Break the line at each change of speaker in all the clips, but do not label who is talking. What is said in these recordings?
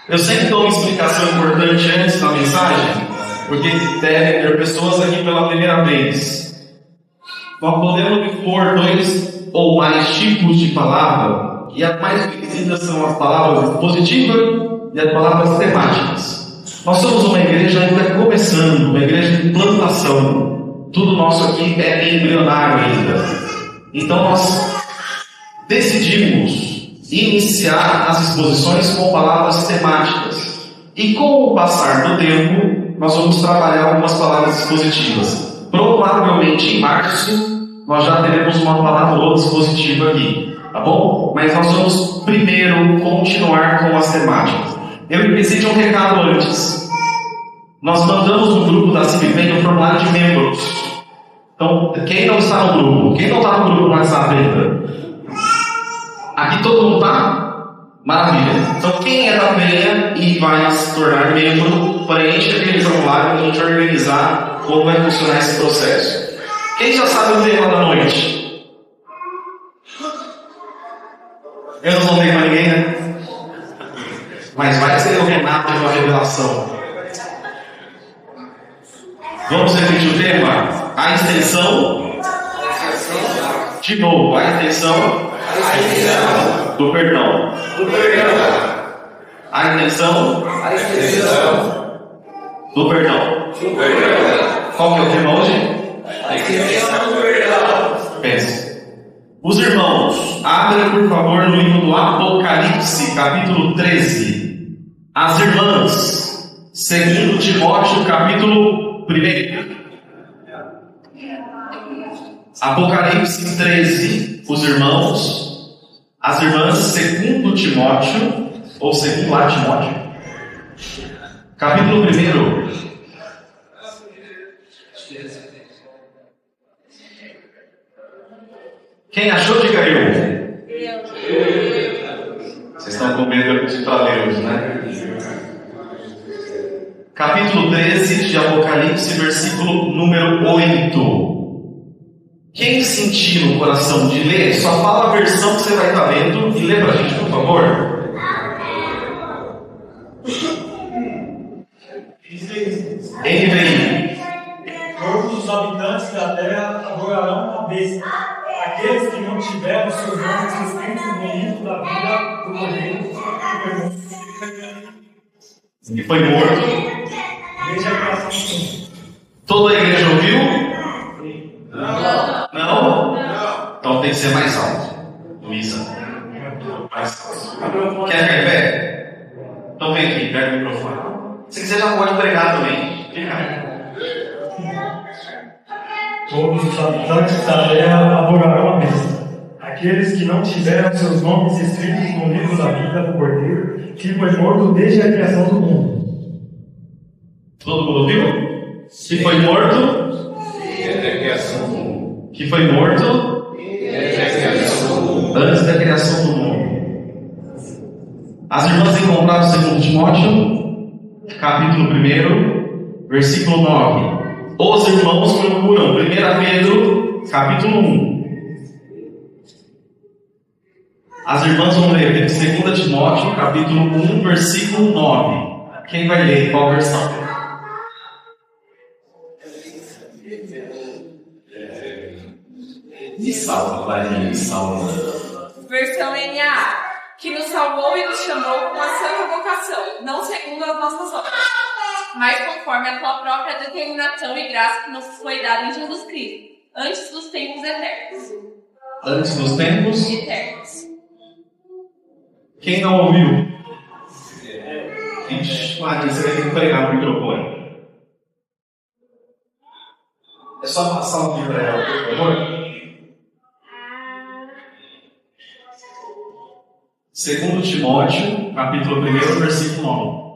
Eu sempre dou uma explicação importante antes da mensagem, porque devem ter pessoas aqui pela primeira vez. Nós podemos expor 2 ou mais tipos de palavra, e as mais conhecidas são as palavras positivas e as palavras temáticas. Nós somos uma igreja ainda começando, uma igreja de plantação. Tudo nosso aqui é embrionário ainda. Então nós decidimos iniciar as exposições com palavras temáticas. E com o passar do tempo, nós vamos trabalhar algumas palavras expositivas. Provavelmente em março, nós já teremos uma palavra ou outra expositiva aqui. Tá bom? Mas nós vamos primeiro continuar com as temáticas. Eu preciso de um recado antes. Nós mandamos no grupo da CIBBEN um formulário de membros. Então, quem não está no grupo? Quem não está no grupo no WhatsApp ainda? Aqui todo mundo está? Maravilha. Então, quem é da Penha e vai se tornar membro, preenche aquele formulário para a gente organizar como vai funcionar esse processo. Quem já sabe o tema da noite? Eu não vou ler para ninguém, né? Mas vai ser o Renato com a revelação. Vamos repetir o tema? A extensão. De novo, a extensão do perdão. A intenção do perdão. Qual que é o tema hoje?
A extensão do perdão.
Pense. Os irmãos, abrem por favor no livro do Apocalipse, capítulo 13. As irmãs, segundo Timóteo, capítulo 1. Apocalipse 13, os irmãos, as irmãs, segundo Timóteo, ou segundo lá Timóteo, capítulo 1. Quem achou, diga eu. Vocês estão com medo de tralheiros, né? Capítulo 13 de Apocalipse, versículo número 8. Quem sentir no coração de ler, só fala a versão que você vai estar lendo e lê para a gente, por favor. NVI.
Todos os habitantes da terra adorarão a besta, aqueles que não tiveram seus nomes escritos no livro da vida do Cordeiro
que foi morto.
Desde a criação do mundo.
Toda a igreja ouviu? Não? Então tem que ser mais alto. Luísa. Quer ver pé? Então vem aqui, pega o microfone. Se quiser já pode pregar também.
Todos os habitantes da terra adorarão a besta, aqueles que não tiveram seus nomes escritos no livro da vida do Cordeiro, que foi morto desde a criação do mundo.
Todo mundo ouviu? Que foi morto?
Desde a criação do mundo.
Que foi morto
Desde a criação do mundo.
antes da criação do mundo. As irmãs encontraram segundo Timóteo, capítulo 1, versículo 9. Os irmãos procuram 1 Pedro, capítulo 1. As irmãs vão ler 2 Timóteo, capítulo 1, versículo 9. Quem vai ler? Qual versão?
De salva, vai de salva.
Versão NA, que nos salvou e nos chamou com a santa vocação, não segundo as nossas obras, mas conforme a tua própria determinação e graça que nos foi dada em Jesus Cristo, antes dos tempos eternos.
Antes dos tempos
Eternos.
Quem não ouviu? Ixi, Maria, você vai ter que pregar no microfone. É só passar um livro para ela, por favor. Segundo Timóteo, capítulo 1, versículo 9.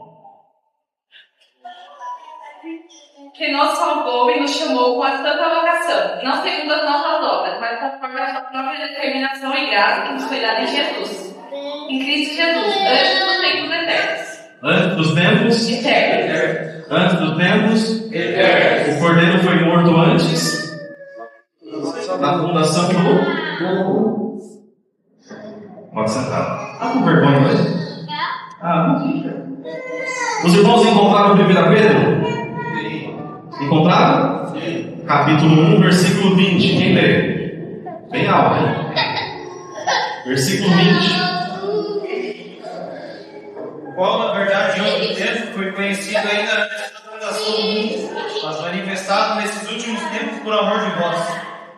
Que nos salvou e nos chamou com a santa vocação, não segundo as nossas obras, mas conforme a sua própria determinação e graça que nos foi dada em Jesus. Em Cristo Jesus, antes dos tempos eternos.
Antes dos tempos
Eternos.
Antes dos tempos
Eternos.
O Cordeiro foi morto antes da fundação do mundo. Pode sentar. Tá com vergonha mesmo? Não fica. Os irmãos encontraram 1 Pedro? Encontraram? Capítulo 1, versículo 20. Quem lê? Bem alto, hein? Versículo 20.
Qual, na verdade, em outro tempo foi conhecido ainda antes da fundação do mundo, mas manifestado nesses últimos tempos por amor de vós.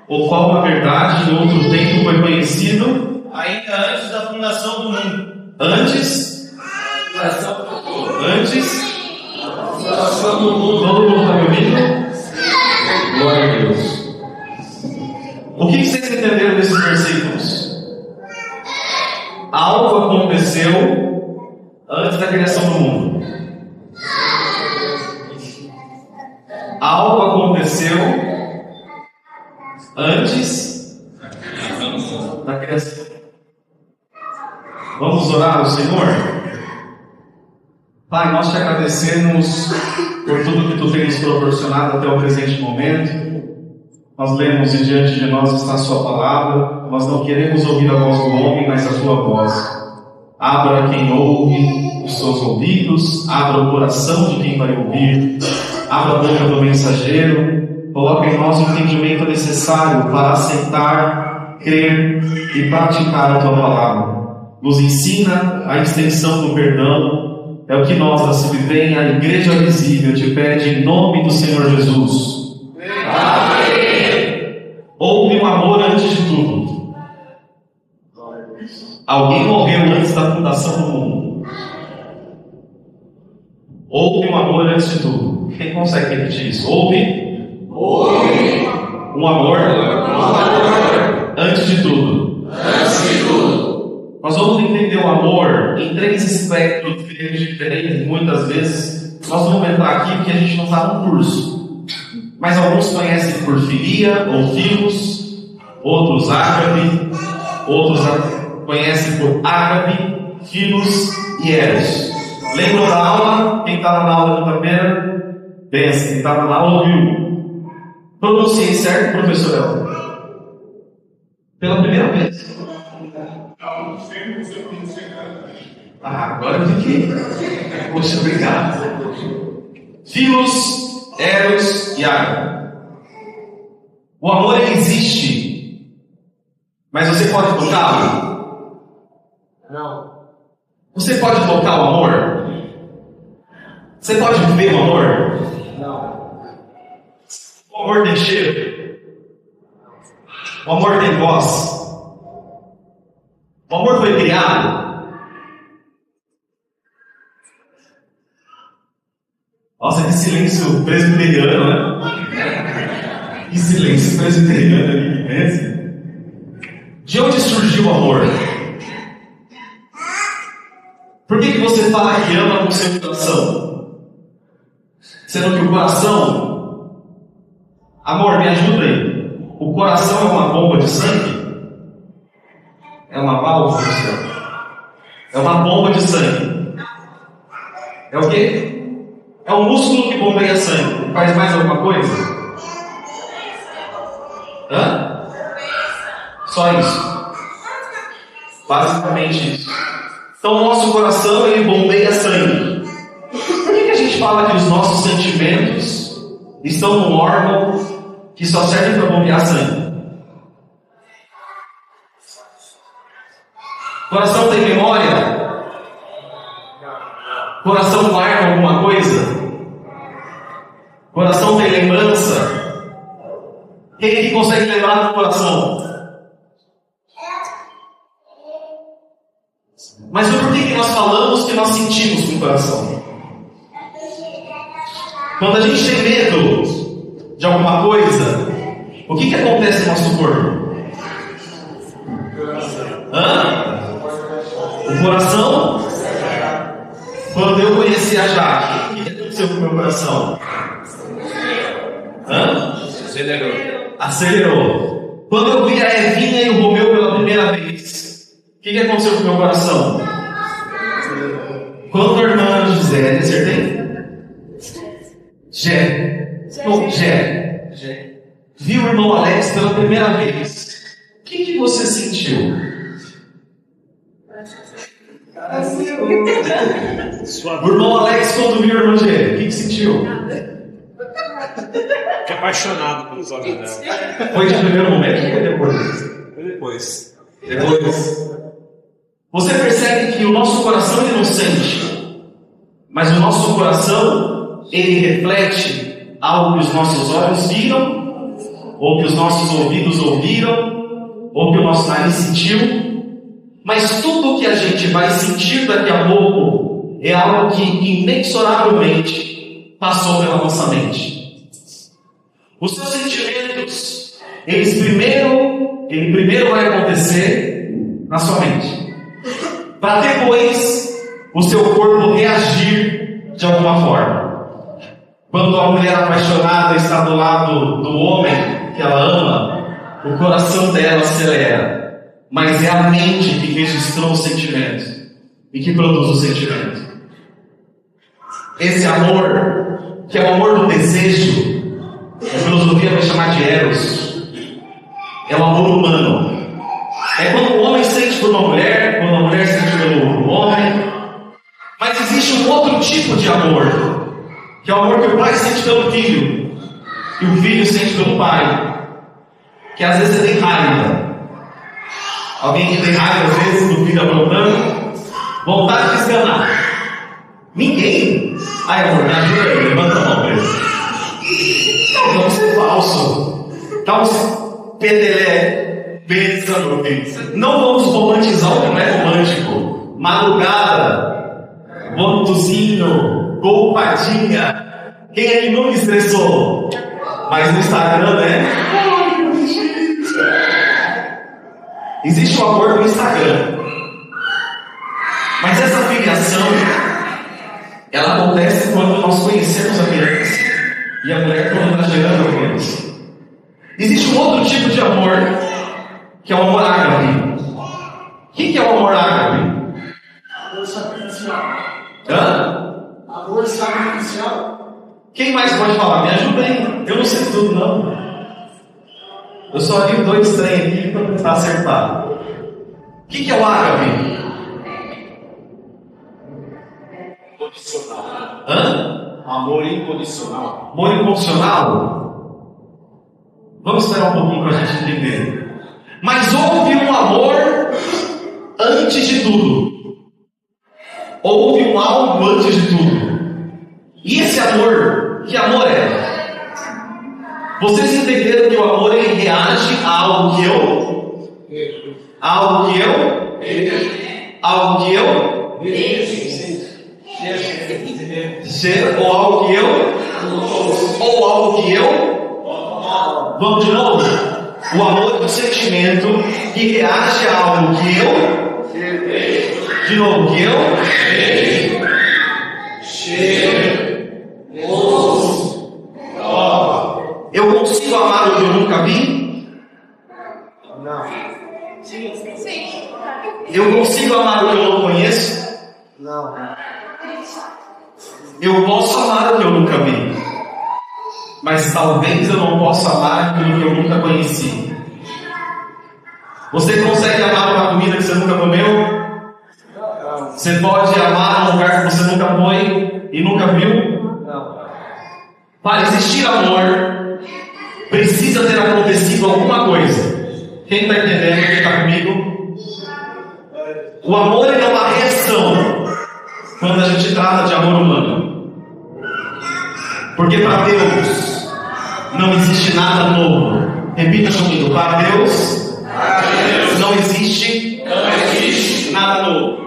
O qual, na verdade, em outro tempo foi conhecido
ainda antes da fundação do mundo.
Antes da fundação do mundo. Todo mundo está me ouvindo? Glória a Deus. O que vocês entenderam desses versículos? Algo aconteceu antes da criação do mundo. Algo aconteceu antes da criação. Vamos orar ao Senhor? Pai, nós te agradecemos por tudo que tu tens proporcionado até o presente momento. Nós lemos e diante de nós está a sua palavra. Nós não queremos ouvir a voz do homem, mas a tua voz. Abra quem ouve os seus ouvidos, abra o coração de quem vai ouvir, abra a boca do mensageiro, coloque em nós o entendimento necessário para aceitar, crer e praticar a tua palavra. Nos ensina a extensão do perdão, é o que nós, da Subvém, a Igreja Visível, te pede em nome do Senhor Jesus. Amém. Houve um amor antes de tudo. Alguém morreu antes da fundação do mundo. Houve um amor antes de tudo. Quem consegue repetir isso? Houve um amor antes de tudo. Nós vamos entender o amor em 3 aspectos diferentes. Muitas vezes nós vamos entrar aqui porque a gente não está no curso. Mas alguns conhecem por filia ou filos, outros ágape, outros conhecem por ágape, filos e eros. Lembram da aula? Quem estava na aula da primeira? Pensa, quem estava na aula ouviu. Pronunciei certo, professor Elton? Pela primeira vez. Agora eu fiquei. Poxa, obrigado. Filos, eros e ágape. O amor ele existe, mas você pode tocá-lo?
Não.
Você pode tocar o amor? Você pode viver o amor?
Não.
O amor tem cheiro? O amor tem voz? O amor foi criado? Nossa, que silêncio presbiteriano, né? Que silêncio presbiteriano ali, pensa. De onde surgiu o amor? Por que você fala que ama com o seu coração? Sendo que o coração... Amor, me ajuda aí. O coração é uma bomba de sangue? É uma válvula? É uma bomba de sangue. É o quê? É um músculo que bombeia sangue. Faz mais alguma coisa? Só isso. Basicamente isso. Então o nosso coração ele bombeia sangue. Por que a gente fala que os nossos sentimentos estão num órgão que só serve para bombear sangue? Coração tem memória? Coração guarda alguma coisa? Coração tem lembrança? Quem que consegue lembrar do coração? Mas por que nós falamos que nós sentimos com o coração? Quando a gente tem medo de alguma coisa, o que acontece no nosso corpo? O coração? Quando eu conheci a Jaque, o que aconteceu com o meu coração? Acelerou. Quando eu vi a Evinha e o Romeu pela primeira vez, o que aconteceu com o meu coração? Quando a irmã Gisele, acertei? Gé. Viu o irmão Alex pela primeira vez, o que você sentiu? O irmão Alex, quando viu a irmã Gê, o que sentiu?
Fiquei apaixonado pelos olhos dela.
Foi de primeiro momento ou foi depois?
Foi depois.
Depois. Você percebe que o nosso coração é inocente, mas o nosso coração, ele reflete algo que os nossos olhos viram, ou que os nossos ouvidos ouviram, ou que o nosso nariz sentiu. Mas tudo que a gente vai sentir daqui a pouco é algo que inexoravelmente passou pela nossa mente. Os seus sentimentos, ele primeiro vai acontecer na sua mente, para depois o seu corpo reagir de alguma forma. Quando a mulher apaixonada está do lado do homem que ela ama, o coração dela acelera. Mas é a mente que registrou o sentimento e que produz o sentimento. Esse amor, que é o amor do desejo, a filosofia vai chamar de eros, é o amor humano. É quando o homem sente por uma mulher, quando a mulher sente pelo homem. Mas existe um outro tipo de amor, que é o amor que o pai sente pelo filho, que o filho sente pelo pai, que às vezes você tem raiva. Alguém que tem raiva às vezes do filho aprontando, vontade de esganar. Ninguém. Ai, amor, me ajuda aí, levanta a mão pra ele. Não, vamos ser falso. Dá uns pedelé, pensa, meu filho. Não vamos romantizar o que não é romântico. Madrugada, vômitozinho, golpadinha. Quem é que nunca estressou? Mas no Instagram, né? Existe o amor no Instagram. Mas essa filiação, ela acontece quando nós conhecemos a criança e a mulher quando está gerando a criança. Existe um outro tipo de amor, que é o amor ágape. O que é o amor ágape?
Amor sacrificial.
Hã?
Amor sacrificial.
Quem mais pode falar? Me ajuda aí. Eu não sei tudo, não. Eu só vi 2 trem aqui para tentar acertar. O que é o ágape?
Incondicional.
Hã?
Amor incondicional.
Amor incondicional? Vamos esperar um pouquinho para a gente entender. Mas houve um amor antes de tudo. Houve um algo antes de tudo. E esse amor, que amor é? Vocês entenderam que o amor ele reage a algo que eu? Algo que eu? Algo que eu? Ser ou algo que eu? Ou algo que eu? Vamos de novo? O amor é um sentimento que reage a algo que eu? De novo, que eu? Eu consigo amar o que eu nunca vi?
Não.
Sim.
Eu consigo amar o que eu não conheço?
Não.
Eu posso amar o que eu nunca vi, mas talvez eu não possa amar aquilo que eu nunca conheci. Você consegue amar uma comida que você nunca comeu? Você pode amar um lugar que você nunca foi e nunca viu?
Não.
Para existir amor, precisa ter acontecido alguma coisa. Quem está entendendo? Quem está comigo? O amor é uma reação quando a gente trata de amor humano. Porque para Deus não existe nada novo. Repita comigo. Para Deus não existe nada novo.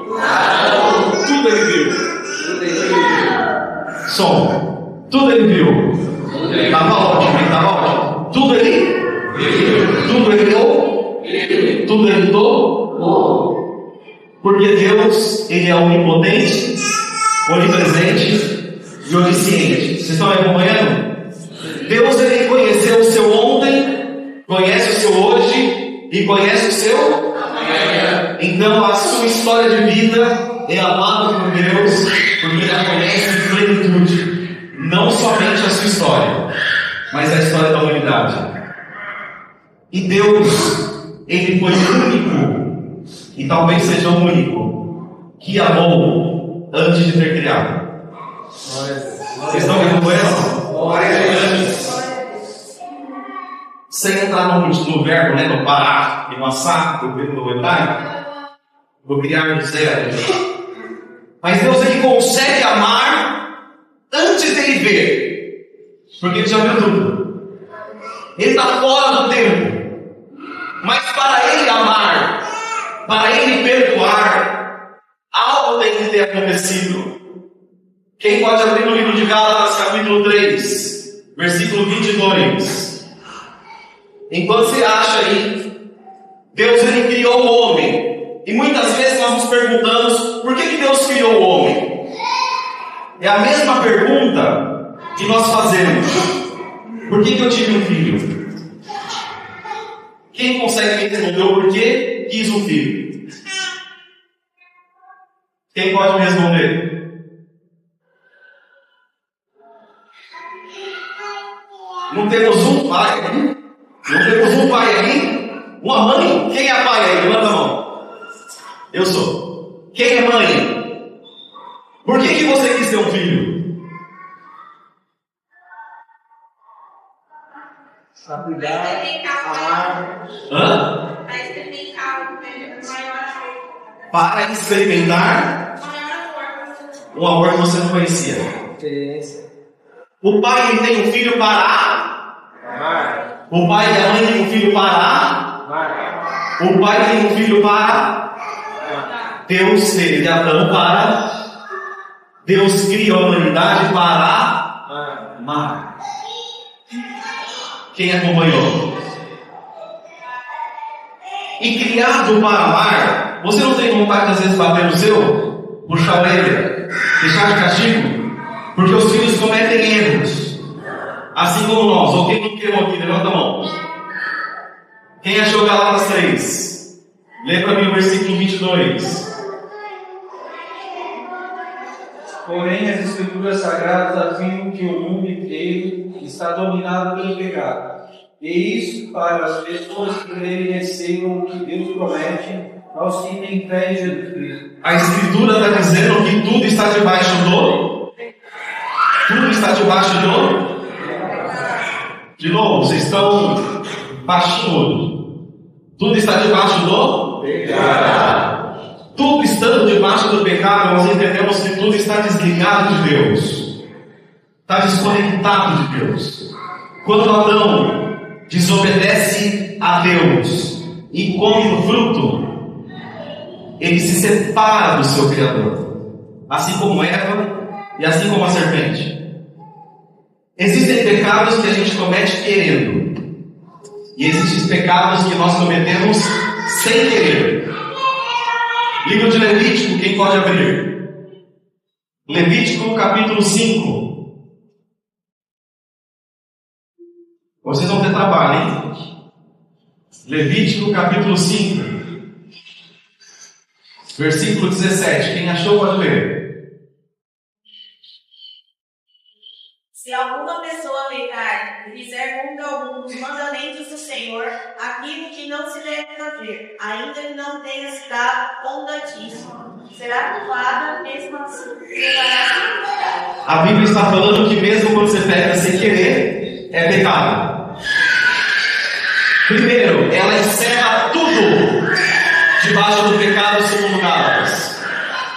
Tudo Ele viu. Som. Tudo Ele viu. Estava ótimo, estava ótimo. Tudo Ele viu. Tudo Ele viu. Tudo Ele viu. Porque Deus, Ele é onipotente, onipresente e onisciente. Vocês estão me acompanhando? Deus, Ele conheceu o seu ontem, conhece o seu hoje e conhece o seu amanhã. Então a sua história de vida é amada por Deus, porque Ele a conhece em plenitude. Não somente a sua história, mas a história da humanidade. E Deus, Ele foi o único e talvez seja o único que amou antes de ter criado. Vocês estão me acompanhando? Sem entrar no verbo, né, no parar, no assar, no hebraico, vou criar do zero. Mas Deus ele consegue amar antes dele ver, porque ele já viu tudo. Ele está fora do tempo. Mas para ele amar, para ele perdoar, algo tem que ter acontecido. Quem pode abrir no livro de Gálatas, capítulo 3, versículo 22. Enquanto você acha aí, Deus ele criou o homem. E muitas vezes nós nos perguntamos, por que Deus criou o homem? É a mesma pergunta que nós fazemos. Por que eu tive um filho? Quem consegue me responder o porquê quis um filho? Quem pode me responder? Não temos um pai aqui? Não temos um pai aqui? Uma mãe? Quem é pai aí? Levanta a mão. Eu sou. Quem é mãe? Por que você quis ter um filho?
Para cuidar, amar.
Hã? Para experimentar um amor que você não conhecia.
Experiência.
O pai ele tem um filho para
Amar.
o pai e a mãe tem um filho para
Amar.
o pai tem um filho para Deus teve Adão para Deus cria a humanidade para amar. Quem acompanhou? E criado para amar, você não tem vontade às vezes bater no seu, puxar a orelha, deixar de castigo? Porque os filhos cometem erros, assim como nós. Ou quem não criou aqui, levanta a mão. Quem achou Gálatas 3? Lê para mim o versículo 22.
Porém, as Escrituras Sagradas afirmam que o mundo inteiro está dominado pelo pecado. E isso para as pessoas que crerem e recebam o que Deus promete aos que têm fé em Jesus Cristo.
A Escritura está dizendo que tudo está debaixo do... Tudo está debaixo do... De novo, vocês estão baixinho. Tudo está debaixo do...
Pecado.
Tudo estando debaixo do pecado, nós entendemos que tudo está desligado de Deus. Está desconectado de Deus. Quando Adão desobedece a Deus e come o fruto, ele se separa do seu Criador. Assim como Eva e assim como a serpente. Existem pecados que a gente comete querendo. E existem pecados que nós cometemos sem querer. Livro de Levítico, quem pode abrir? Levítico capítulo 5. Vocês vão ter trabalho, hein? Levítico capítulo 5. Versículo 17. Quem achou pode ler.
Se alguma pessoa pecar e fizer contra algum dos mandamentos do Senhor, aquilo que não se deve fazer, ainda que não tenha se dado conta disso, será culpada mesmo assim.
A Bíblia está falando que mesmo quando você peca sem querer, é pecado. Primeiro, ela encerra tudo debaixo do pecado, segundo Gálatas.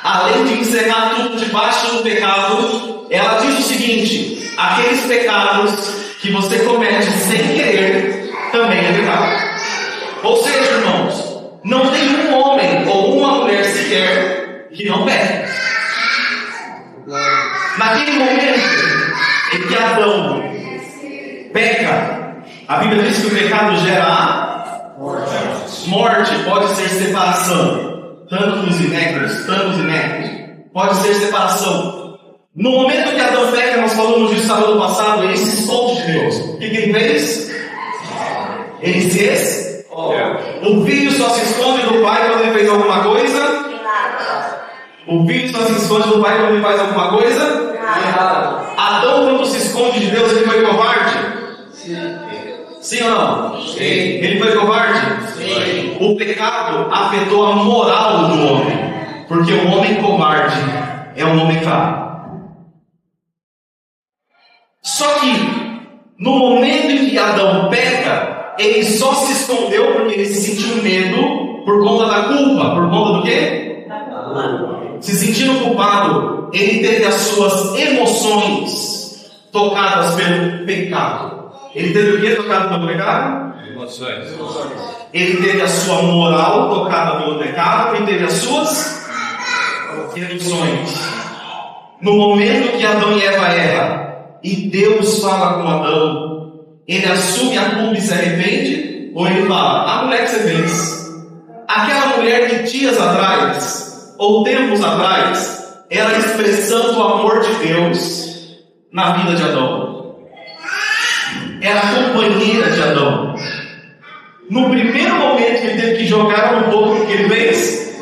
Além de encerrar tudo debaixo do pecado, ela diz o seguinte: aqueles pecados que você comete sem querer também é pecado. Ou seja, irmãos, não tem um homem ou uma mulher sequer que não peque. Naquele momento em que Adão peca, a Bíblia diz que o pecado gera morte, pode ser separação, tantos e nécros, pode ser separação. No momento que Adão peca, nós falamos disso sábado passado, ele se esconde de Deus. O que ele fez? Ele se esconde. O filho só se esconde do pai quando ele fez alguma coisa. O filho só se esconde do pai quando ele faz alguma coisa. Adão, quando se esconde de Deus, ele foi covarde? Sim ou não?
Sim.
Ele foi covarde?
Sim.
o pecado afetou a moral do homem, porque o homem covarde é um homem fraco. Só que, no momento em que Adão peca, ele só se escondeu porque ele se sentiu medo por conta da culpa. Por conta do quê? Se sentindo culpado, ele teve as suas emoções tocadas pelo pecado. Ele teve o que tocado pelo pecado?
Emoções.
Ele teve a sua moral tocada pelo pecado e teve as suas emoções. No momento que Adão e Eva erram, e Deus fala com Adão, ele assume a culpa e se arrepende? Ou ele fala, a mulher que você fez, aquela mulher que dias atrás, ou tempos atrás, era a expressão do amor de Deus na vida de Adão, era a companheira de Adão. No primeiro momento que ele teve que jogar um pouco, o que ele fez?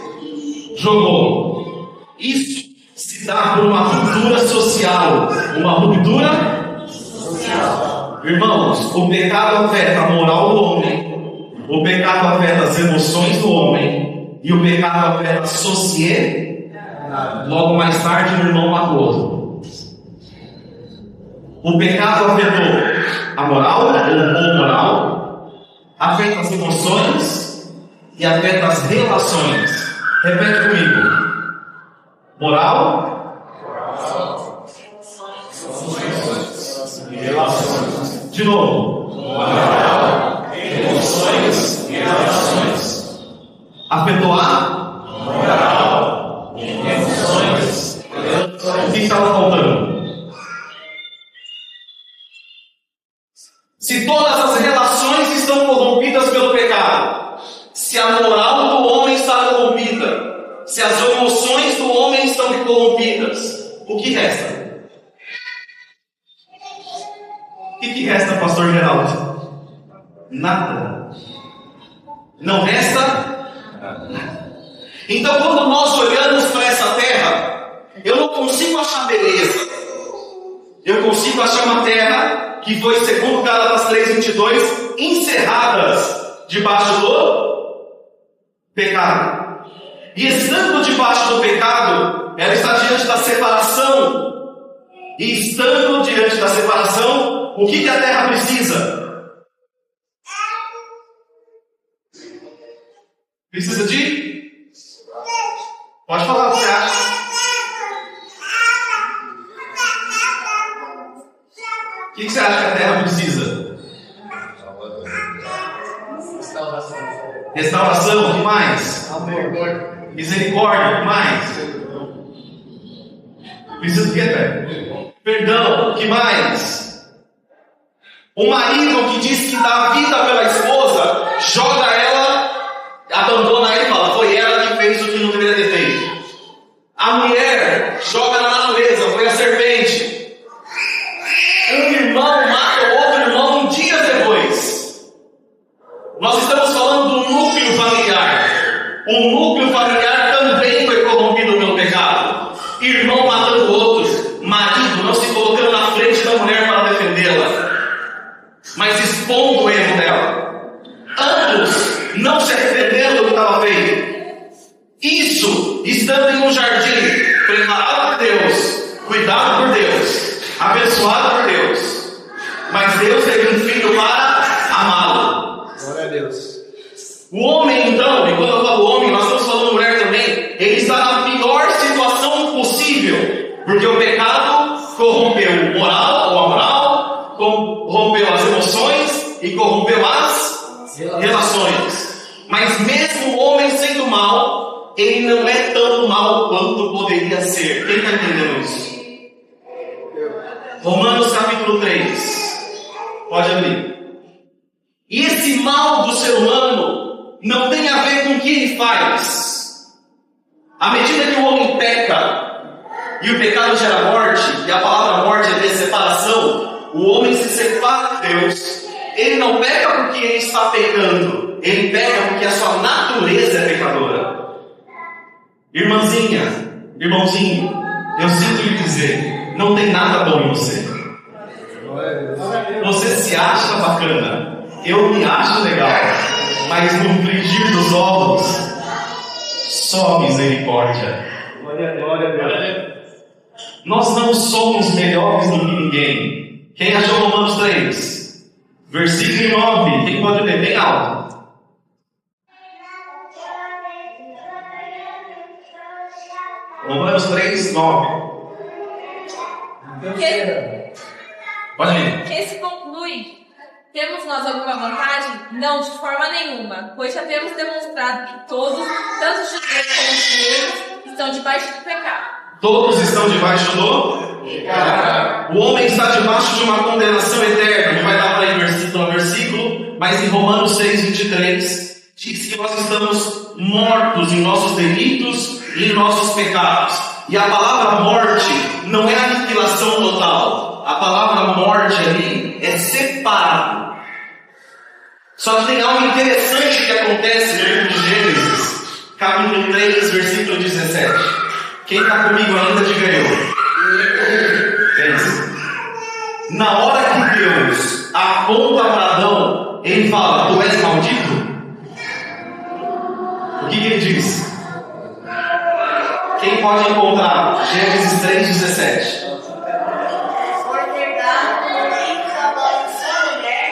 Jogou. Isso se dá por uma ruptura social. Uma ruptura social. Irmãos, o pecado afeta a moral do homem, o pecado afeta as emoções do homem, e o pecado afeta a sociedade. Logo mais tarde, o irmão matou outro. O pecado afetou a moral, ou moral, afeta as emoções e afeta as relações. Repete comigo. Moral, relações. De novo. Moral, emoções e relações. Afetou a moral, emoções e relações. O que estava faltando? Se todas as relações estão corrompidas pelo pecado, se a moral do homem está corrompida, se as emoções do homem estão corrompidas, o que resta? O que resta, pastor Geraldo? Nada. Não resta nada. Então, quando nós olhamos para essa terra, eu não consigo achar beleza. Eu consigo achar uma terra que foi, segundo Gálatas 3:22, encerradas debaixo do pecado. E estando debaixo do pecado, ela está diante da separação. E estando diante da separação, o que a terra precisa? Precisa de? Pode falar o que você acha. O que você acha que a terra precisa? Restauração, o que mais? Misericórdia, o que mais? Precisa do que, velho? Perdão, o que mais? O marido que diz que dá vida pela esposa, joga ela, abandona ela e fala, foi ela que fez o que não deveria ter feito. A mulher joga na natureza, foi a serpente. Um irmão mata o outro irmão dias depois. Nós estamos falando do núcleo familiar. O núcleo familiar também foi corrompido pelo pecado. Irmão matando o outro, marido não se colocando na frente da mulher para defendê-la, mas expondo o erro dela. Ambos não se arrependeram do que estava feito. Isso estando em um jardim, preparado por Deus, cuidado por Deus, abençoado por Deus. Mas Deus teve um filho para amá-lo.
Glória a Deus.
O homem, então, e quando eu falo homem, nós estamos falando mulher também, ele está na pior situação possível, porque o pecado corrompeu moral, ou a moral, corrompeu as emoções e corrompeu as relações. Mas mesmo o homem sendo mal, ele não é tão mal quanto poderia ser. Quem está entendendo isso? Romanos capítulo 3. Pode abrir. E esse mal do ser humano não tem a ver com o que ele faz. À medida que o homem peca, e o pecado gera morte, e a palavra morte é de separação, o homem se separa de Deus. Ele não peca porque ele está pecando, ele peca porque a sua natureza é pecadora. Irmãzinha, irmãozinho, eu sinto lhe dizer, não tem nada bom em você. Você se acha bacana, eu me acho legal. mas no frigir dos ovos, só misericórdia.
Glória a Deus.
Nós não somos melhores do que ninguém. Quem achou Romanos 3? Versículo 9. Quem pode ler bem alto? Romanos 3, 9. Pode ler.
Que se conclui, temos nós alguma vantagem? Não, de forma nenhuma, pois já temos demonstrado que todos, tanto os judeus como os gregos, estão debaixo do pecado.
Todos estão debaixo do pecado. O homem está debaixo de uma condenação eterna. Não vai dar para ir versículo a versículo, mas em Romanos 6, 23, diz que nós estamos mortos em nossos delitos e em nossos pecados. E a palavra morte não é aniquilação total. A palavra morte ali é separado. Só que tem algo interessante que acontece no livro de Gênesis, capítulo 3, versículo 17. Quem está comigo ainda, diga eu. Na hora que Deus aponta para Adão, ele fala: tu és maldito? O que ele diz? Quem pode encontrar? Gênesis 3,17.
Por ter dado ouvidos à voz de sua mulher,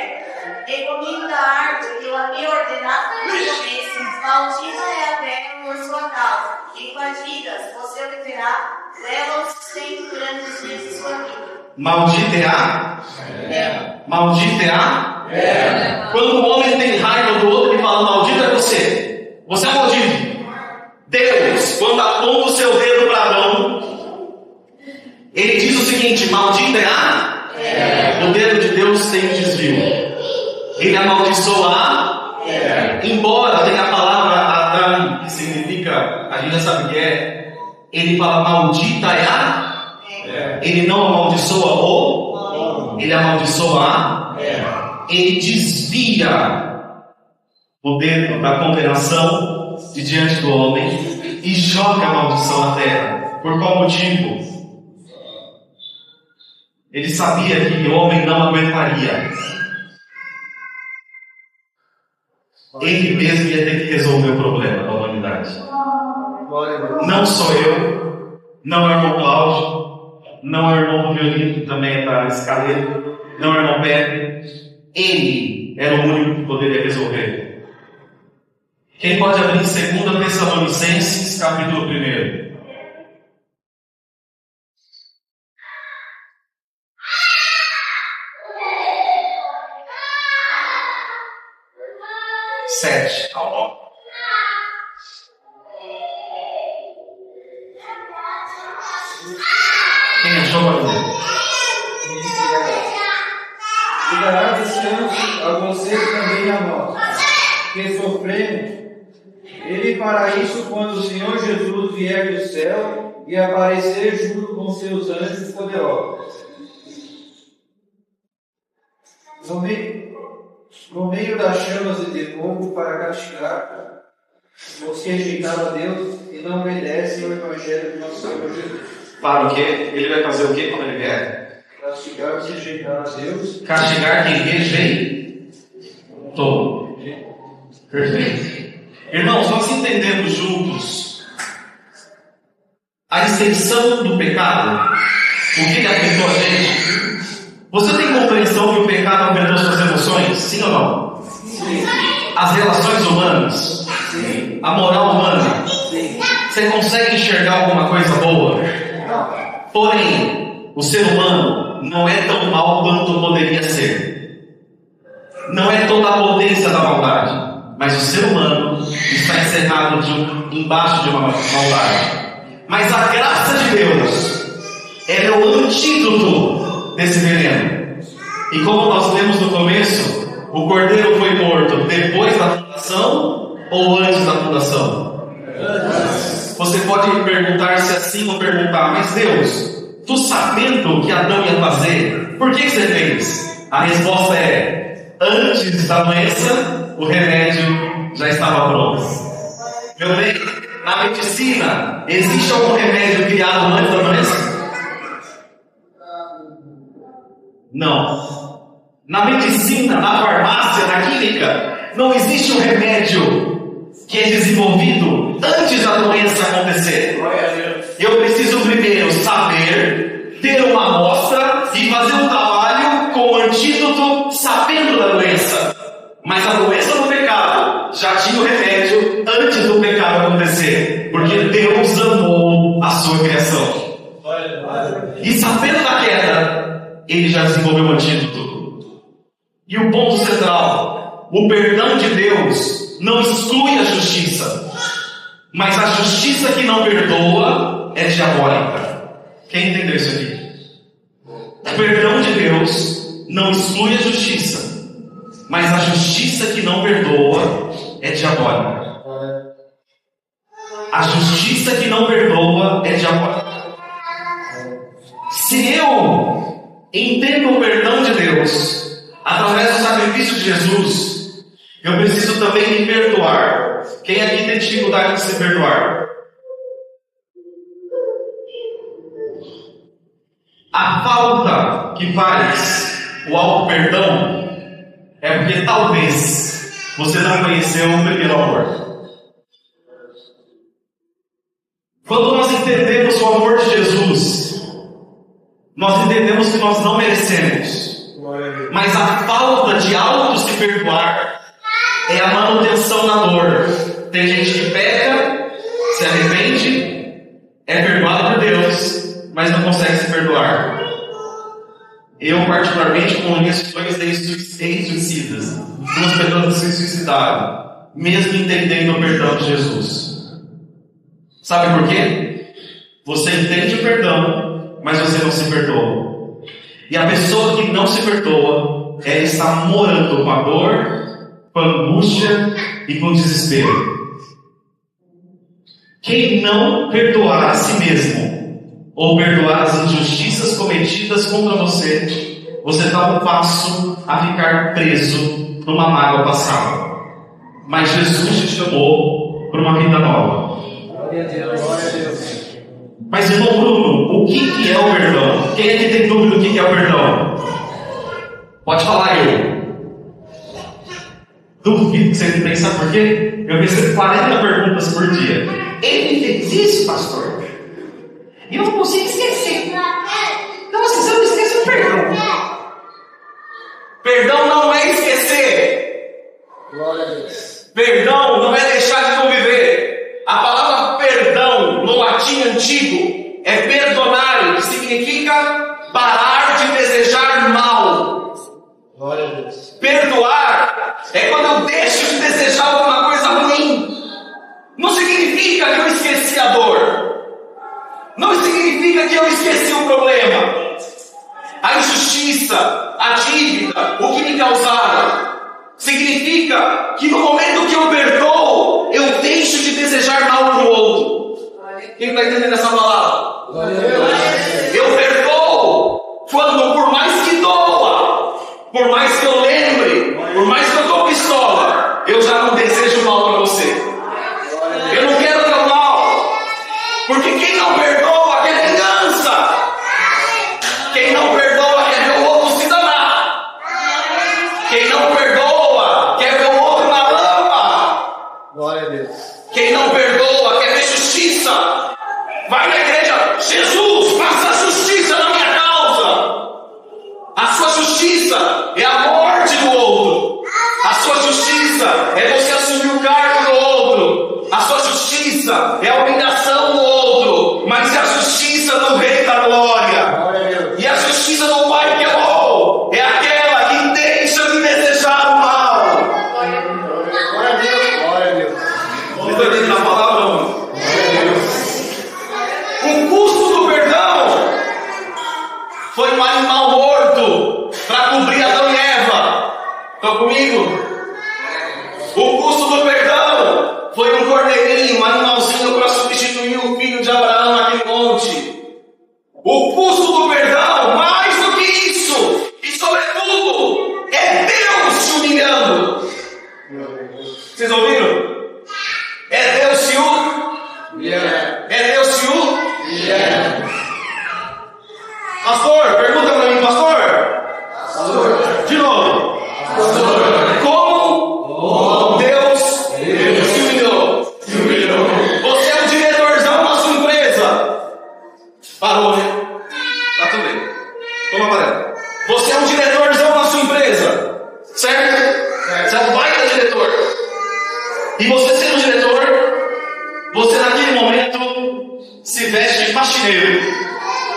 e comido da árvore que eu havia ordenado que comessem, maldita é a terra por sua causa, e fadigas você obterá dela o sustento durante os dias de sua vida.
Maldita é a? Maldita é a? Quando o homem tem raiva do outro, ele fala: maldito é você. Você é maldito. Deus, quando aponta o seu dedo para Adão, ele diz o seguinte: maldita é a? O dedo de Deus tem um desvio. Ele amaldiçoa a? Embora tenha a palavra Adão, que significa, a gente já sabe o que é, ele fala: maldita é a? Ele não amaldiçoa o? Ele amaldiçoa a? Ele desvia o dedo da condenação de diante do homem e joga a maldição na terra. Por qual motivo? Ele sabia que o homem não aguentaria. Ele mesmo ia ter que resolver o problema da humanidade. Não sou eu, não é o irmão Cláudio, não é o irmão do violino, que também é da escaleta, não é o irmão Pepe. Ele era o único que poderia resolver. Quem pode abrir em 2 Tessalonicenses, capítulo 1? Sete. Quem achou para ler?
E dará descanso a vocês também a nós, que sofremos. Ele fará isso quando o Senhor Jesus vier do céu e aparecer junto com seus anjos poderosos. No meio das chamas de fogo para castigar os que rejeitaram a Deus e não obedecem ao Evangelho de nosso Senhor Jesus.
Para o quê? Ele vai fazer o quê quando ele vier?
Castigar os que rejeitaram a Deus.
Castigar quem rejeitou. Perfeito. Irmãos, nós entendemos juntos a extensão do pecado, o que afetou a gente. Você tem compreensão que o pecado afetou suas emoções? Sim ou não?
Sim.
As relações humanas?
Sim.
A moral humana?
Sim.
Você consegue enxergar alguma coisa boa?
Não.
Porém, o ser humano não é tão mau quanto poderia ser. Não é toda a potência da maldade. Mas o ser humano está encerrado embaixo de uma maldade. Mas a graça de Deus é o antídoto desse veneno. E como nós lemos no começo, o cordeiro foi morto depois da fundação ou antes da fundação? Você pode perguntar se assim ou perguntar: mas Deus, tu sabendo o que Adão ia fazer, por que você fez? A resposta é: antes da doença, o remédio já estava pronto. Meu bem, na medicina, existe algum remédio criado antes da doença? Não. Na medicina, na farmácia, na química, Não existe um remédio que é desenvolvido antes da doença acontecer. Eu preciso primeiro saber, ter uma amostra e fazer um trabalho com o antídoto sabendo da doença. Mas a doença do pecado já tinha o remédio antes do pecado acontecer, porque Deus amou a sua criação. E sabendo da queda, Ele já desenvolveu o antídoto. E o ponto central: o perdão de Deus não exclui a justiça, mas a justiça que não perdoa é diabólica. Quem entendeu isso aqui? O perdão de Deus não exclui a justiça, mas a justiça que não perdoa é diabólica. A justiça que não perdoa é diabólica. Se eu entendo o perdão de Deus através do sacrifício de Jesus, eu preciso também me perdoar. Quem aqui tem dificuldade de se perdoar? A falta que faz o auto-perdão é porque talvez você não conheceu o primeiro amor. Quando nós entendemos o amor de Jesus, nós entendemos que nós não merecemos. Mas a falta de auto se perdoar é a manutenção da dor. Tem gente que peca, se arrepende, é perdoado por Deus, mas não consegue se perdoar. Eu, particularmente, conheço 2 ex-suicidas. 2 pessoas se suicidaram, mesmo entendendo o perdão de Jesus. Sabe por quê? Você entende o perdão, mas você não se perdoa. E a pessoa que não se perdoa, ela está morando com a dor, com a angústia e com o desespero. Quem não perdoar a si mesmo, ou perdoar as injustiças cometidas contra você, você dá um passo a ficar preso numa mágoa passada. Mas Jesus te chamou para uma vida nova. Mas, irmão Bruno, o que é o perdão? Quem aqui tem dúvida do que é o perdão? Pode falar eu. Duvido que você não tem, sabe por quê? Eu recebo 40 perguntas por dia. Ele fez isso, pastor? E eu não consigo esquecer. Nossa, se eu não esqueço o perdão. Perdão não é esquecer.
Glória a Deus.
Perdão não é deixar de conviver. A palavra perdão no latim antigo é perdonare, que significa parar de desejar mal.
Glória a Deus.
Perdoar é quando eu deixo de desejar alguma coisa ruim. Não significa que eu esqueci a dor. Não significa que eu esqueci o problema. A injustiça, a dívida, o que me causaram. Significa que no momento que eu perdoo, eu deixo de desejar mal para o outro. Quem está entendendo essa palavra? Eu perdoo quando, por mais que doa, por mais que eu lembre, por mais que eu estou pistola, eu já não desejo mal para você. Eu não quero teu mal, porque quem não perdoa quer vingança. Quem não perdoa quer ver o outro se danar. Quem não perdoa quer ver o outro na lama.
Glória a Deus.
Quem não perdoa quer ver justiça. Vai na igreja, Jesus, faça justiça na minha causa. A sua justiça é a morte do outro. A sua justiça é você assumir o cargo do outro. A sua justiça é a humilhação do outro. Mas é a justiça do Rei da Glória. E a justiça do Pai que é bom é aquela que deixa de desejar o mal.
Glória a Deus. Glória a Deus.
Você está entendendo a palavra, não? O custo do perdão foi um animal morto para cobrir Adão e Eva. Estão comigo? O custo do perdão foi um cordeirinho, um animalzinho para substituir o filho de Abraão naquele monte. O custo do perdão, mais do que isso, e sobretudo, é Deus te humilhando. Vocês ouviram? É Deus se humilhando. É Deus se humilhando. Pastor, pergunta para mim, pastor. De novo. Como Parou, né? Tá tudo bem. Toma amarelo. Você é um diretorzão na sua empresa. Certo? Você é um baita diretor. E você sendo diretor, você naquele momento se veste de faxineiro.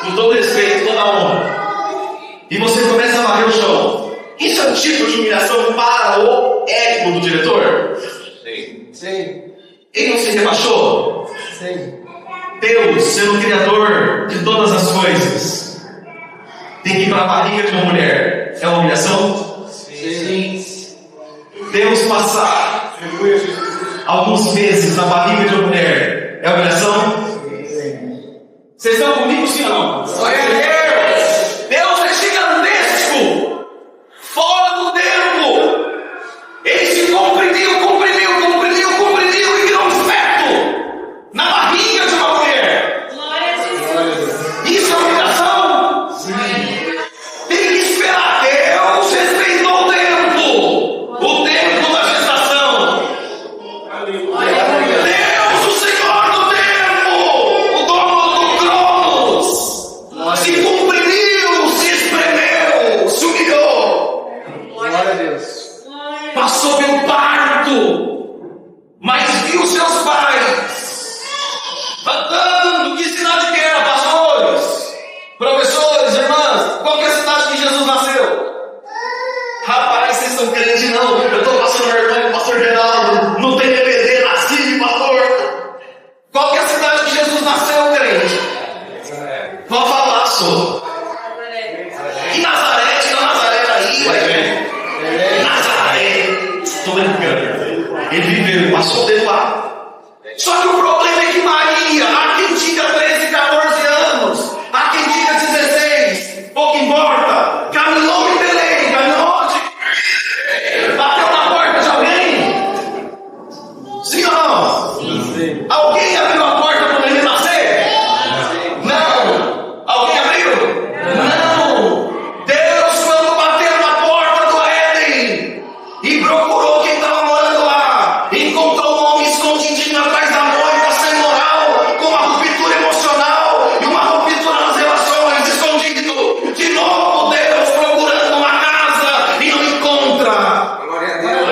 Com todo respeito, toda a honra. E você começa a varrer o chão. Isso é um tipo de humilhação para o ego do diretor?
Sim.
Sim.
Ele não se rebaixou?
Sim.
Deus, sendo o Criador de todas as coisas, tem que ir para a barriga de uma mulher. É uma humilhação?
Sim.
Deus passar alguns meses na barriga de uma mulher é humilhação? Vocês estão comigo, sim ou não?
Glória a Deus!
Deus é gigantesco, fora do tempo. Ele se comprimiu e virou um feto na barriga de uma mulher.
Glória a Jesus.
Isso é humilhação? Tem que esperar. Deus respeitou o tempo da gestação. Deus, o Senhor do tempo, o dono do Cronos, se comprimiu, se espremeu, se humilhou,
Glória a Deus.
passou pelo parto, mas viu seus pais andando. Que cidade que era, pastores, professores, irmãs? Qual que é a cidade que Jesus nasceu? Rapaz, vocês estão crentes não? Eu estou passando vergonha com o pastor Geraldo, não tem DVD, nasci, pastor. Qual que é a cidade que Jesus nasceu, crente? Vamos falar, só. E Nazaré, tira Nazaré daí, ué. Nazaré. Estou brincando. Ele viveu, passou dele lá. Só que o problema é que Maria, há quem diga 13, 14 anos, há quem diga 16, pouco importa, caminhou em Belém, caminhou onde? Bateu na porta de alguém? Sim ou não?
Sim.
Alguém abriu a porta para o menino nascer? Não. Alguém abriu? Não. Deus, quando bateu na porta do Éden e procurou quem estava morando lá, encontrou um homem escondidinho atrás da moita, sem moral, com uma ruptura emocional e uma ruptura nas relações, escondido. De novo, Deus procurando uma casa e não encontra.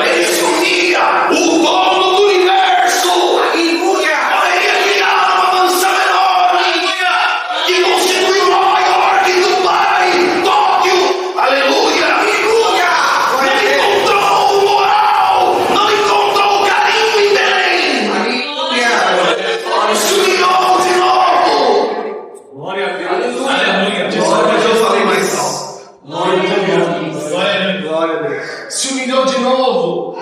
Ele se humilha, o dono do universo. Poderia criar uma mansão enorme que constitui o maior que do Pai, Tóquio. Aleluia. Não encontrou moral, não encontrou carinho em Belém. Se humilhou de novo.
Glória a Deus.
Aleluia. Eu falei mais alto.
Glória a Deus.
Se humilhou de novo,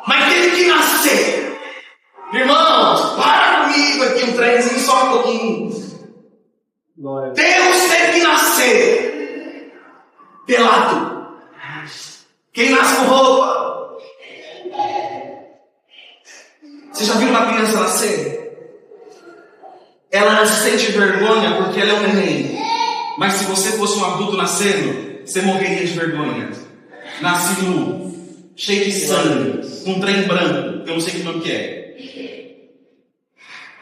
mas teve que nascer. Irmãos, para comigo aqui um trenzinho só um pouquinho.
Glória a Deus.
Deus teve que nascer pelado. Quem nasce com roupa? Você já viu uma criança nascer? Ela não sente vergonha porque ela é um neném. Mas se você fosse um adulto nascendo, você morreria de vergonha. Nasce nu, cheio de sangue, com um trem branco, que eu não sei que nome que é.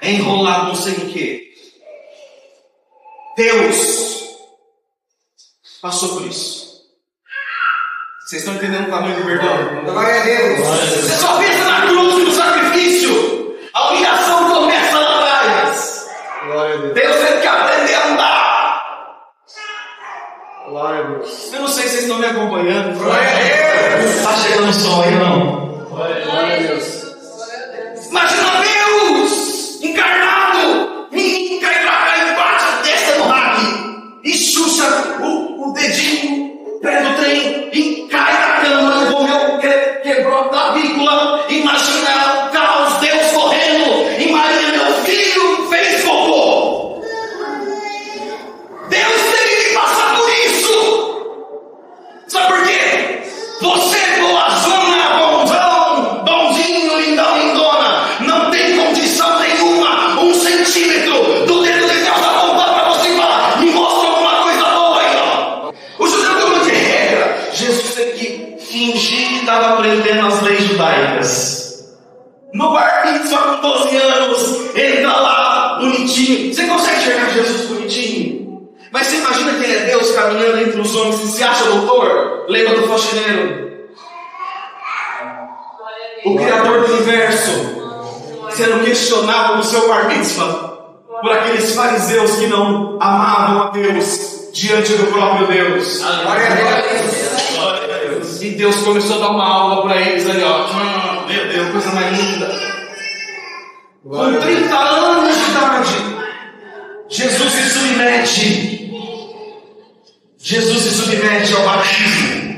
É enrolado, não sei o que. Deus passou por isso. Vocês estão entendendo o tamanho do perdão?
Glória a Deus.
Você só pensa na cruz e no sacrifício. A humilhação começa lá atrás.
Glória a Deus.
Deus teve que aprender a andar.
Glória a Deus.
Eu não sei se vocês estão me acompanhando.
Glória a Deus!
Está chegando o sol aí, não?
Glória a Deus.
Imagina Deus encarnado. Menino cai pra cá e bate a testa no rack. E chucha o dedinho, pé do trem, e cai na cama. Morreu, quebrou a clavícula. Imagina o caos, Deus correndo. E Maria, meu filho, fez cocô. Deus teve que passar por isso. Sabe por quê? Você, boazona, bonzão, bonzinho, lindão, lindona, não tem condição nenhuma, 1 centímetro do dedo de Deus apontar para você e falar, me mostra alguma coisa boa aí, ó. O judeu tem uma de regra. Jesus teve que fingir que estava aprendendo as leis judaicas. No barquinho, só com 12 anos, entra lá, bonitinho. Você consegue enxergar Jesus bonitinho? mim. Mas você imagina quem é Deus caminhando entre os homens e se acha doutor? Lembra do faxineiro? O Criador do Universo sendo questionado no seu bar mitzvah por aqueles fariseus que não amavam a Deus diante do próprio Deus. Glória a Deus. E Deus começou a dar uma aula para eles ali, ó. Meu Deus, coisa mais linda. Com 30 anos de idade, Jesus se submete. Jesus se submete ao batismo.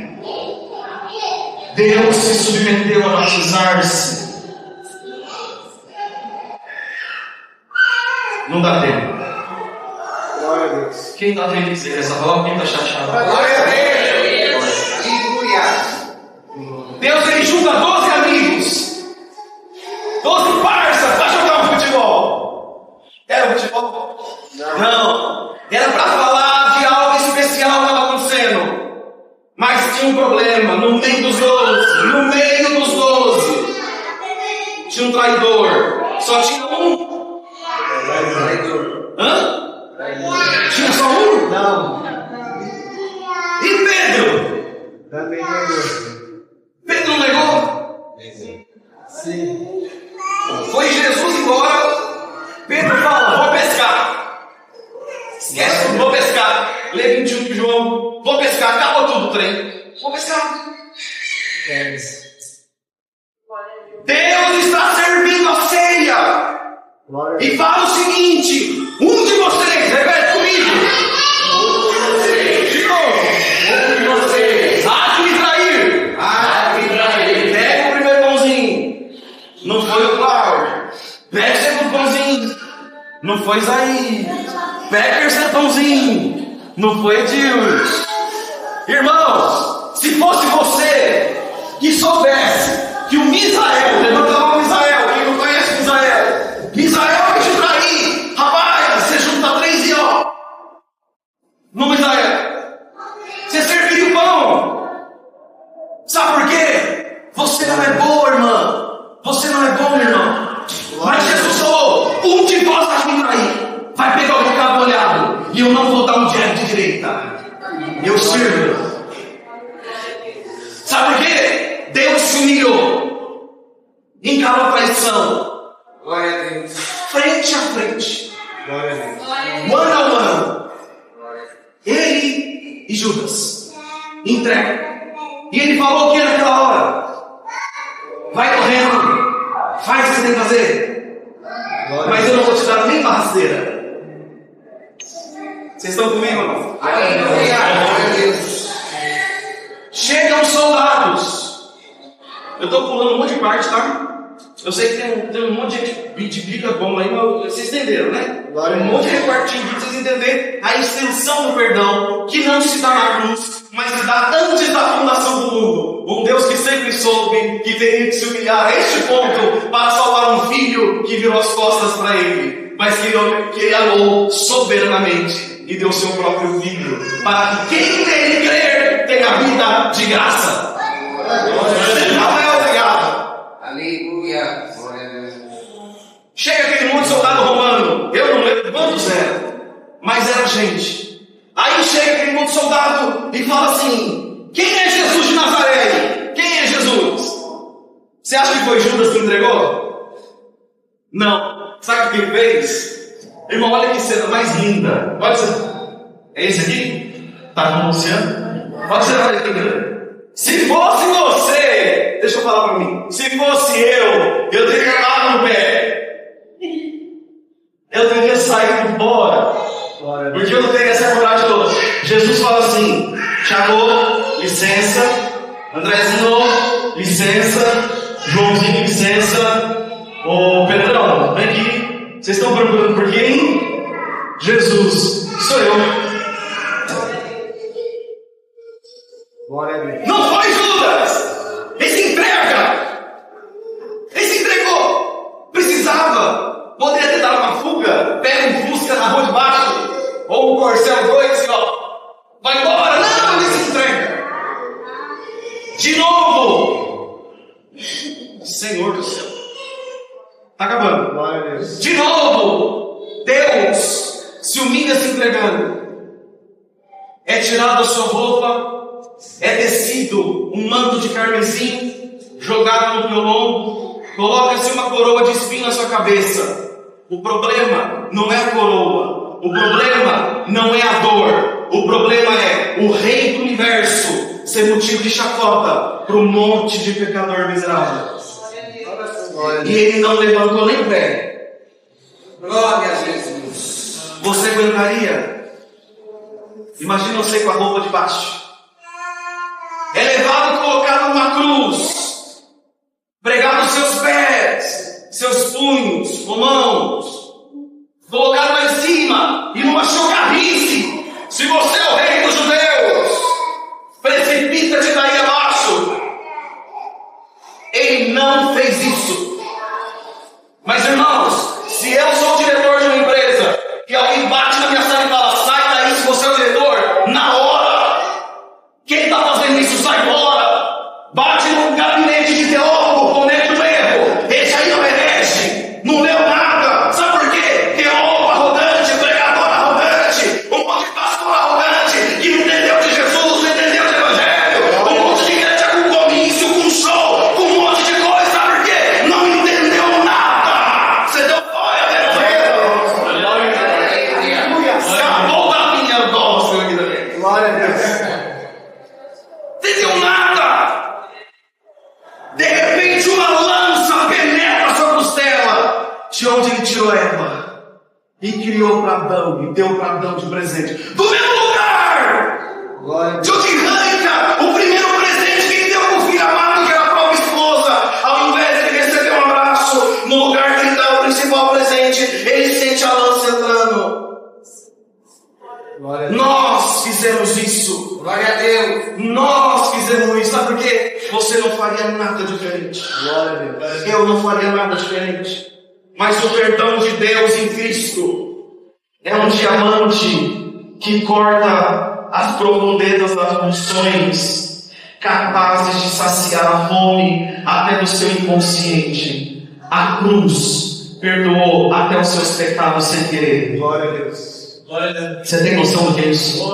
Deus se submeteu a batizar-se. Não dá tempo.
Glória a Deus.
Quem está feliz com essa palavra? Quem está chateado?
Glória a Deus.
Deus ele junta 12 amigos, 12 parças para jogar um futebol. Era um futebol? Não. Era para falar de algo especial que estava acontecendo. Mas tinha um problema no meio dos 12. No meio dos 12 tinha um traidor. Só tinha um. Hã? Tinha só um?
Não.
E Pedro?
Também negou.
Pedro não negou?
Sim.
Foi Jesus embora. Pedro fala: vou pescar. Esquece tudo, vou pescar. Lê 21 de João. Vou pescar, acabou tudo o trem. Vou pescar. Deus está servindo a ceia.
Glória a
E
Deus.
fala o seguinte: um de vocês, repete comigo. De novo.
Um de vocês.
Há de me trair. Pega o primeiro pãozinho. Não foi o Cláudio. Pega o segundo pãozinho. Não foi Isaí. Pega o terceiro pãozinho. Não foi Edilson. Irmãos, se fosse você que soubesse que o Misael, levanta a mão Misael, quem não conhece Misael, Misael vai te trair. Rapaz, você junta 3 e ó. No Misael. Você serviria o pão. Sabe por quê? Você não é bom, irmã. Você não é bom, irmão. Mas Jesus falou: um de vós vai me trair. Vai pegar o bocado molhado. E eu não vou dar um jab de direita. Eu sirvo. Sabe por quê? Deus se humilhou. Encarou a traição.
Glória a Deus.
Frente a frente.
Glória a Deus.
Mano a mano. Ele e Judas entregam. E ele falou o que naquela hora? Vai correndo, faz o que você tem que fazer. Mas eu não vou te dar nem uma rasteira. Vocês estão comigo ou não?
Glória a Deus.
Chegam os soldados. Eu estou pulando um monte de parte, tá? Eu sei que tem um monte de bica bom aí, mas vocês entenderam, né? Um monte de repartinho para vocês entenderem a extensão do perdão que não se dá na cruz, mas se dá antes da fundação do mundo. Um Deus que sempre soube que teria que se humilhar a este ponto para salvar um filho que virou as costas para ele, mas que ele amou soberanamente e deu seu próprio filho para que quem nele crer tenha vida de graça. Não é obrigado.
Aleluia. Glória a Deus.
Chega aquele monte de soldado romano. Eu não lembro quantos eram, mas era gente. Aí chega aquele monte de soldado e fala assim: quem é Jesus de Nazaré? Quem é Jesus? Você acha que foi Judas que entregou? Não. Sabe o que ele fez? Irmão, olha que cena mais linda. Olha isso. É esse aqui? Tá com o Luciano? Pode ser mais linda. Se fosse você, deixa eu falar para mim. Se fosse eu teria dado no pé. Eu teria saído fora. Porque eu não teria essa coragem toda. Jesus fala assim: Thiago, licença. Andrezinho, licença. Joãozinho, licença. Ô Pedrão, vem aqui. Vocês estão procurando por quem? Jesus. Sou eu.
Glória a Deus.
Não foi Judas! Ele se entrega! Ele se entregou! Precisava! Poderia ter dado uma fuga, pega um Fusca na rua de baixo, ou um Corcel 2 e ó, vai embora! Não, ele se entrega! De novo! Senhor do céu! Tá acabando!
Glória a Deus.
De novo! Deus se humilha se entregando. é tirado a sua roupa, é tecido um manto de carmesim, jogado no teu lombo, coloca-se uma coroa de espinho na sua cabeça. O problema não é a coroa, o problema não é a dor, o problema é o Rei do Universo ser motivo de chacota para um monte de pecador miserável. E ele não levantou nem pé.
Glória a Jesus.
Você aguentaria? Imagina você com a roupa de baixo. É levado e colocado numa cruz, pregado nos seus pés, seus punhos, com mãos, colocado lá em cima e numa chocarrice. Se você é o Rei dos judeus, precipita-te daí abaixo. Ele não fez isso. Mas irmãos, se eu sou o diretor de uma empresa, que alguém bate na minha sala e fala, sai daí, se você é o diretor, na hora, quem está fazendo isso, sai fora. Bate num gabinete de teólogo, comete um erro, esse aí não merece, não leu nada. Sabe por quê? Teólogo arrogante, pregador arrogante, um monte de pastor arrogante, que não entendeu de Jesus, não entendeu de evangelho, um monte de igreja com comício, com show, com um monte de coisa. Sabe por quê? Não entendeu nada. Você deu fora, acabou da minha dose aqui também.
Glória a Deus.
Entendeu nada. De repente uma lança penetra a sua costela, de onde ele tirou a Eva e criou para Adão e deu para Adão de presente. Do mesmo lugar
Glória a
de
Deus.
onde arranca o primeiro presente que ele deu para o filho amado, que era a própria esposa. Ao invés de ele receber um abraço, no lugar que ele dá o principal presente, ele sente a lança entrando.
Glória a Deus.
Nós fizemos isso.
Glória a Deus.
Nós fizemos isso. Sabe por quê? Você não faria nada diferente.
Glória a Deus.
Eu não faria nada diferente. Mas o perdão de Deus em Cristo é um diamante que corta as profundezas das funções, capazes de saciar a fome até do seu inconsciente. A cruz perdoou até os seus pecados sem querer.
Glória a Deus.
Você tem noção do que é isso?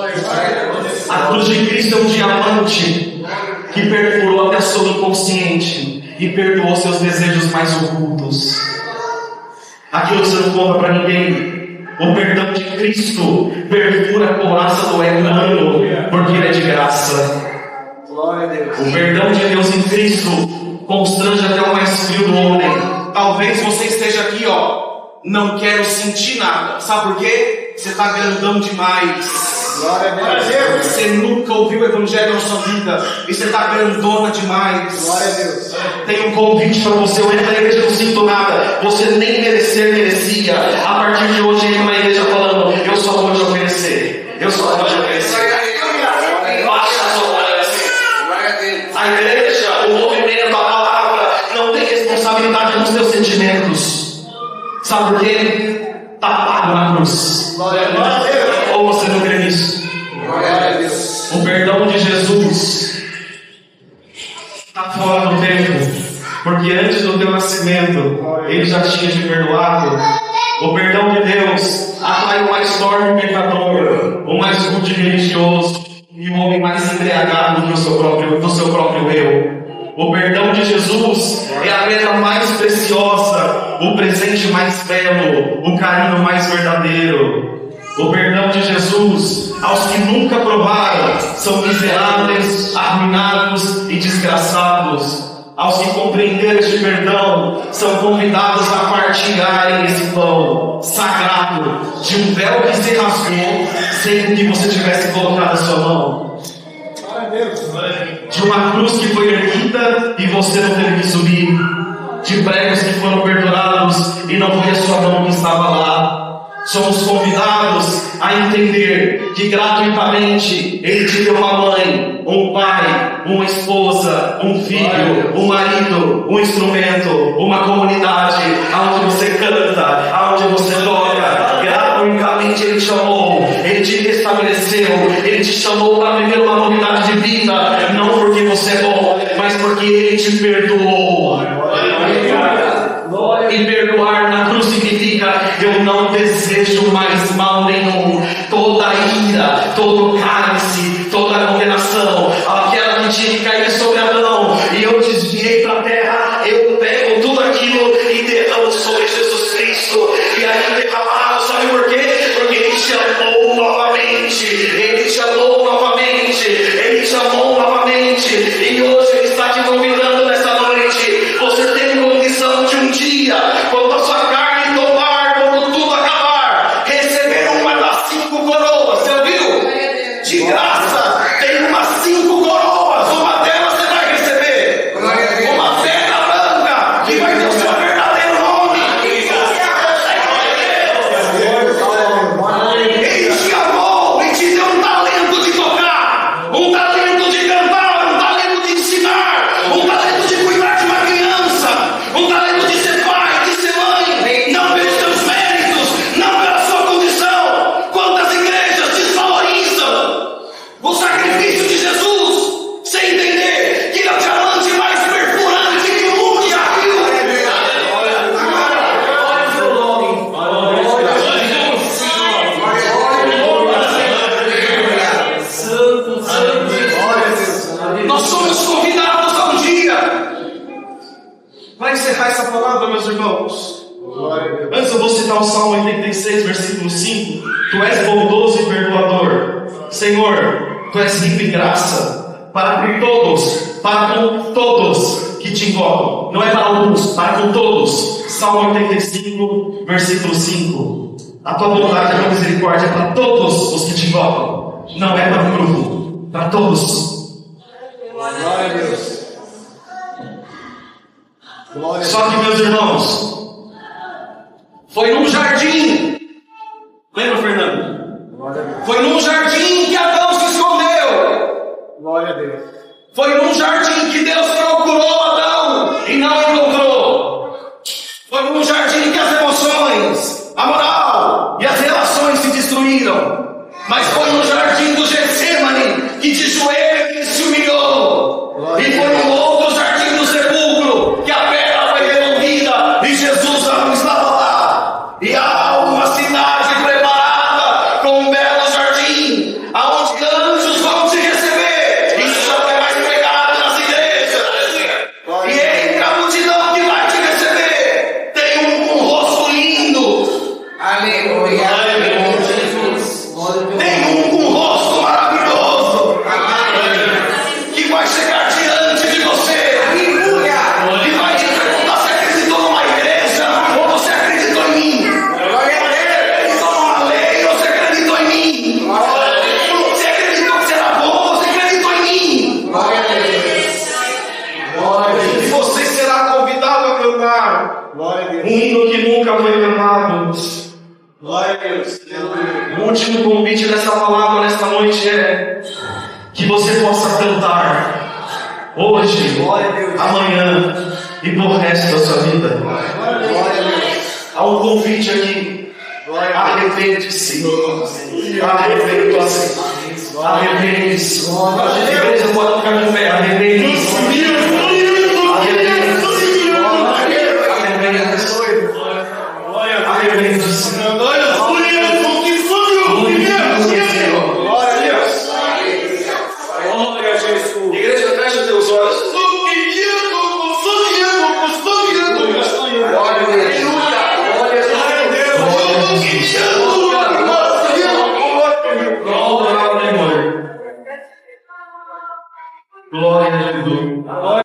A cruz de Cristo é um diamante que perfurou até o seu inconsciente e perdoou seus desejos mais ocultos. Aquilo que você não conta para ninguém. O perdão de Cristo perfura a couraça do ego humano, porque ele é de graça.
Glória a Deus.
O perdão de Deus em Cristo constrange até o mais frio do homem. Talvez você esteja aqui, não quero sentir nada. Sabe por quê? Você está grandão demais.
Glória a Deus.
Você nunca ouviu o evangelho na sua vida e você está grandona demais.
Glória a Deus.
Tem um convite para você. Eu entro na igreja e não sinto nada. Você nem merecia. A partir de hoje entra na igreja falando, eu só vou te oferecer. Eu só vou te oferecer. Baixa a sua glória assim.
Glória a Deus.
A igreja, o movimento, a palavra não tem responsabilidade nos seus sentimentos. Sabe por quê? Está pago na cruz.
Glória a Deus.
Ou você não crê nisso?
Glória a Deus.
O perdão de Jesus está fora do tempo, porque antes do teu nascimento ele já tinha te perdoado. O perdão de Deus atrai o mais torpe pecador, o mais rude religioso e o homem mais embriagado do seu próprio eu. O perdão de Jesus é a pedra mais preciosa, o presente mais belo, o carinho mais verdadeiro. O perdão de Jesus, aos que nunca provaram, são miseráveis, arruinados e desgraçados. Aos que compreenderam este perdão, são convidados a partilharem esse pão sagrado de um véu que se rasgou sem que você tivesse colocado a sua mão. De uma cruz que foi erguida e você não teve que subir. De pregos que foram perdurados e não foi a sua mão que estava lá. Somos convidados a entender que gratuitamente Ele te deu uma mãe, um pai, uma esposa, um filho, um marido, um instrumento, uma comunidade, onde você canta, onde você toca. Gratuitamente Ele te chamou, Ele te restabeleceu, Ele te chamou para viver uma novidade de vida, não porque você é bom, mas porque Ele te perdoou. E perdoar na cruz significa eu não desejo mais mal nenhum. Toda a ira, todo cálice, toda condenação, aquela que tinha que cair sobre Adão, e eu desviei para a terra, eu pego tudo aquilo e derramo sobre Jesus Cristo, e aí derramado, sabe por quê? Porque Ele te amou novamente, Ele te amou novamente, Ele te amou novamente, e hoje Ele está te convidando nessa noite. Você tem condição de um dia, quando a sua carne tomar, quando tudo acabar, receber uma das 5 coroas. Você ouviu? De graça, tem umas 5 coroas, uma delas você vai receber, uma pedra branca que vai ter o seu verdadeiro nome. Ele te amou e te deu um talento de tocar, um talento de cantar, um talento de ensinar, um talento de cuidar de uma criança, um talento de ser pai, de ser mãe, não pelos seus méritos, não pela sua condição. Quantas igrejas desvalorizam o sacrifício de Jesus, sem entender que ele é o diamante mais perfurante que o mundo já viu. Nós somos convidados a um dia. Vai encerrar essa palavra, meus irmãos. Antes eu vou citar o Salmo 86, versículo 5. Tu és bondoso e perdoador. Senhor, Tu és rico em graça para com todos que te invocam. Não é para alguns, para com todos. Salmo 85, versículo 5. A Tua bondade e a Tua misericórdia é para todos os que te invocam. Não é para um grupo, para todos.
Glória a Deus. Glória a
Só que, meus irmãos, foi num jardim. Lembra, Fernando? Foi num jardim que Adão se escondeu.
Glória a Deus.
Foi num jardim que Deus procurou Adão e não encontrou. Foi num jardim que as emoções, a moral e as relações se destruíram. Mas foi no jardim do Getsemane que de joelho ele se humilhou. E foi no outro jardim do sepulcro que a pedra foi removida e Jesus não estava lá. E há uma cidade preparada com um belo jardim, aonde anjos vão te receber. Isso já foi mais pregado nas igrejas. E entre a multidão que vai te receber, tem um com rosto lindo.
Aleluia.
Tem um com rosto maravilhoso que vai chegar diante de você e vai te perguntar se acreditou numa igreja ou você acreditou em mim. Você acreditou numa lei ou você acreditou em mim. Você acreditou que você era bom ou você acreditou em mim. E você será convidado a cantar
Glória a Deus.
um hino que nunca foi cantado.
Glória a Deus.
O último convite dessa palavra nesta noite é que você possa cantar hoje, amanhã e pro resto da sua vida.
Glória a Deus.
Há um convite aqui. Arrepende-se. Arrepende-se. Arrepende-se. A igreja pode ficar de pé. Arrepende-se. Arrepende-se. Igreja, fecha os teus olhos. Glória a Deus.